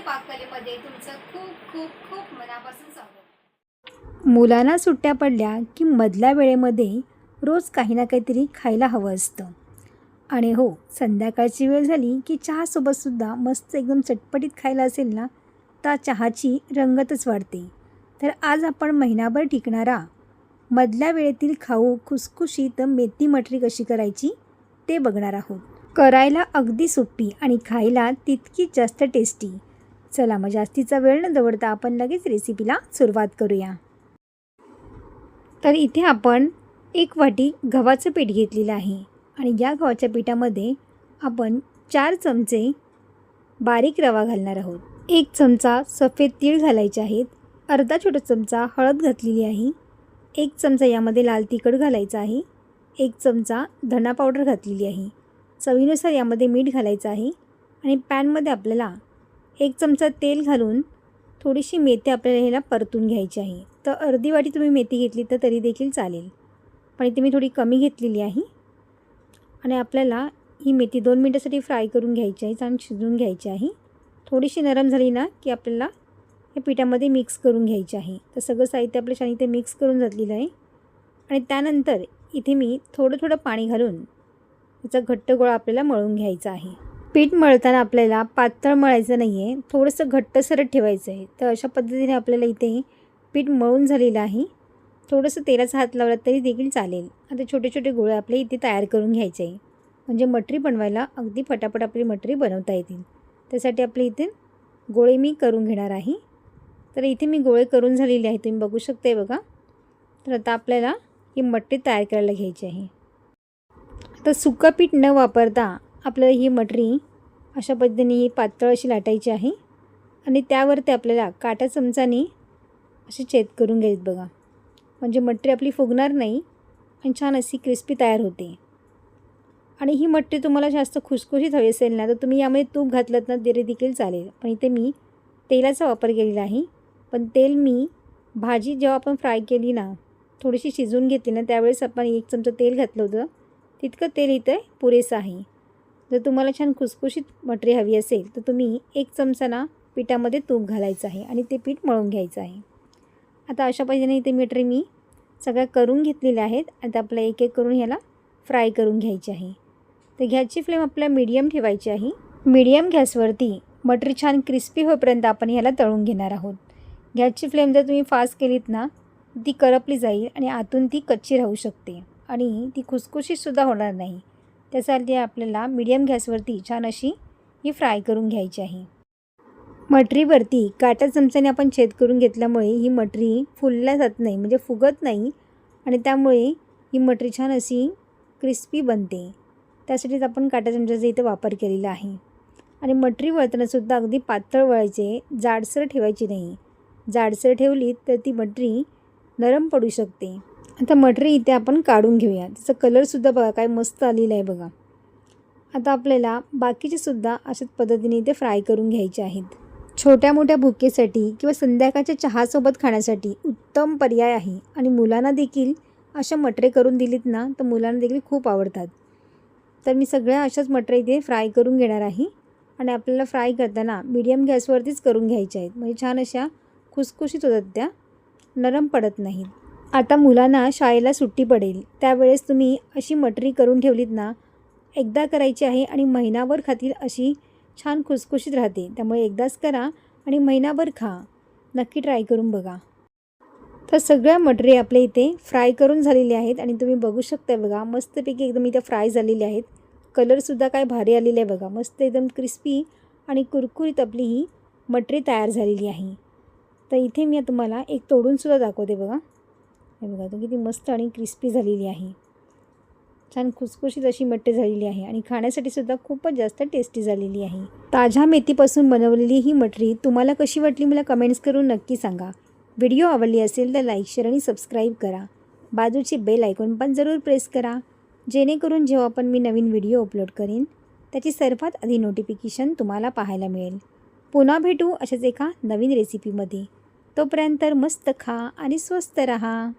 पाककलेमध्ये तुमचं खूप खूप खूप मनापासून स्वागत। मुलांना सुट्ट्या पडल्या की मधल्या वेळेमध्ये रोज काही ना काहीतरी खायला हवं असतं आणि हो, संध्याकाळची वेळ झाली की चहासोबतसुद्धा मस्त एकदम चटपटीत खायला असेल ना, तर चहाची रंगतच वाढते। तर आज आपण महिनाभर टिकणारा मधल्या वेळेतील खाऊ खुसखुशीत मेथी मटरी कशी करायची ते बघणार आहोत। करायला अगदी सोपी आणि खायला तितकीच जास्त टेस्टी। चला मग जास्तीचा वेळ न दवडता आपण लगेच रेसिपीला सुरुवात करूया। तर इथे आपण 1 वाटी गव्हाचं पीठ घेतलेलं आहे आणि या गव्हाच्या पिठामध्ये आपण 4 चमचे बारीक रवा घालणार आहोत। 1 चमचा सफेद तीळ घालायचे आहेत, अर्धा छोटा चमचा हळद घातलेली आहे, 1 चमचा यामध्ये लाल तिखट घालायचं आहे, 1 चमचा धना पावडर घातलेली आहे, चवीनुसार यामध्ये मीठ घालायचं आहे आणि पॅनमध्ये आपल्याला 1 चमचा तेल घालून थोडीशी मेथी आपल्याला ह्याला परतून घ्यायची आहे। तर अर्धी वाटी तुम्ही मेथी घेतली तर तरी देखील चालेल, पण इथे मी थोडी कमी घेतलेली आहे आणि आपल्याला ही मेथी 2 मिनिटासाठी फ्राय करून घ्यायची आहे आणि शिजवून घ्यायची आहे। थोडीशी नरम झाली ना की आपल्याला या पिठामध्ये मिक्स करून घ्यायची आहे। तर सगळं साहित्य आपलं छान इथे मिक्स करून झालेलं आहे आणि त्यानंतर इथे मी थोडं थोडं पाणी घालून याचा घट्ट गोळा आपल्याला मळून घ्यायचा आहे। पीठ मळताना आपल्याला पातळ मळायचं नाही आहे, थोडंसं घट्टसरच ठेवायचं आहे। तर अशा पद्धतीने आपल्याला इथे पीठ मळून झालेलं आहे। थोडंसं तेलाचा हात लावला तरी देखील चालेल। आता छोटे छोटे गोळे आपले इथे तयार करून घ्यायचे आहे, म्हणजे मटरी बनवायला अगदी फटाफट आपली मटरी बनवता येतील। त्यासाठी आपले इथे गोळे मी करून घेणार आहे। तर इथे मी गोळे करून झालेले आहे, तुम्ही बघू शकताय बघा। तर आता आपल्याला ही मटरी तयार करायला घ्यायची आहे। तर सुकं पीठ न वापरता आपल्याला ही मटरी अशा पद्धतीने पातळ अशी लाटायची आहे आणि त्यावरती आपल्याला काटा चमचाने अशी छेद करून घ्यायचं बघा, म्हणजे मटरी आपली फुगणार नाही आणि छान अशी क्रिस्पी तयार होते। आणि ही मटरी तुम्हाला जास्त खुसखुशीत हवी असेल ना तर तुम्ही यामध्ये तूप घातलं ना तरी देखील चालेल, पण इथे मी तेलाचा वापर केलेला आहे। पण तेल मी भाजी जेव्हा आपण फ्राय केली ना, थोडीशी शिजवून घेतली ना, त्यावेळेस आपण 1 चमचा तेल घातलं होतं, तितकं तेल इथे पुरेसं आहे। जर तुम्हाला छान खुसखुशीत मटरी हवी असेल तर तुम्ही 1 चमचा ना पिठामध्ये तूप घालायचं आहे आणि ते पीठ मळून घ्यायचं आहे। आता अशा पद्धतीने इथे मटरी मी सगळ्या करून घेतलेल्या आहेत। आता आपल्याला एक एक करून ह्याला फ्राय करून घ्यायची आहे। तर गॅसची फ्लेम आपल्याला मीडियम ठेवायची आहे। मीडियम गॅसवरती मटरी छान क्रिस्पी होईपर्यंत आपण ह्याला तळून घेणार आहोत। गॅसची फ्लेम जर तुम्ही फास्ट केलीत ना ती करपली जाईल आणि आतून ती कच्ची राहू शकते आणि ती खुसखुशीतसुद्धा होणार नाही। त्यासाठी आपल्याला मीडियम गॅसवरती छान अशी ही फ्राय करून घ्यायची आहे। मटरीवरती काटा चमच्याने आपण छेद करून घेतल्यामुळे ही मटरी फुलल्या जात नाही, म्हणजे फुगत नाही आणि त्यामुळे ही मटरी छान अशी क्रिस्पी बनते। त्यासाठीच आपण काटा चमच्याचा इथे वापर केलेला आहे। आणि मटरी वळतानासुद्धा अगदी पातळ वळायचे, जाडसर ठेवायची नाही। जाडसर ठेवली तर ती मटरी नरम पडू शकते। आता मटरी इथे आपण काढून घेऊया, त्याचा कलरसुद्धा बघा काय मस्त आलेला आहे बघा। आता आपल्याला बाकीचेसुद्धा अशाच पद्धतीने इथे फ्राय करून घ्यायचे आहेत। छोट्या मोठ्या भुकेसाठी किंवा संध्याकाळच्या चहासोबत खाण्यासाठी उत्तम पर्याय आहे आणि मुलांना देखील अशा मटरे करून दिलीत ना तर मुलांना देखील खूप आवडतात। तर मी सगळ्या अशाच मटरी इथे फ्राय करून घेणार आहे आणि आपल्याला फ्राय करताना मीडियम गॅसवरतीच करून घ्यायच्या आहेत, म्हणजे छान अशा खुसखुशीत होतात, त्या नरम पडत नाहीत। आता मुलांना शाळेला सुट्टी पडेल त्यावेळेस तुम्ही अशी मटरी करून ठेवलीत ना, एकदा करायची आहे आणि महिनाभर खातील अशी छान खुसखुशीत राहते। त्यामुळे एकदाच करा आणि महिनाभर खा, नक्की ट्राय करून बघा। तर सगळ्या मटरी आपल्या इथे फ्राय करून झालेल्या आहेत आणि तुम्ही बघू शकता बघा, मस्तपैकी एकदम इथे फ्राय झालेले आहेत। कलरसुद्धा काय भारी आलेला आहे बघा, मस्त एकदम क्रिस्पी आणि कुरकुरीत आपली ही मटरी तयार झालेली आहे। तर इथे मी तुम्हाला एक तोडूनसुद्धा दाखवते बघा, हे बघा तो किती मस्त आणि क्रिस्पी झालेली आहे। छान खुसखुशीत अशी मटरी झालेली आहे आणि खाण्यासाठी सुद्धा खूपच जास्त टेस्टी झालेली आहे। ताज्या मेथीपासून बनवलेली ही मटरी तुम्हाला कशी वाटली मला कमेंट्स करून नक्की सांगा। व्हिडिओ आवडली असेल तर लाईक, शेअर आणि सबस्क्राईब करा। बाजूची बेल आयकॉन पण जरूर प्रेस करा, जेणेकरून जेव्हा पण मी नवीन व्हिडिओ अपलोड करीन त्याची सर्वात आधी नोटिफिकेशन तुम्हाला पाहायला मिळेल। पुन्हा भेटू अशाच एका नवीन रेसिपीमध्ये। तोपर्यंत मस्त खा आणि स्वस्त रहा।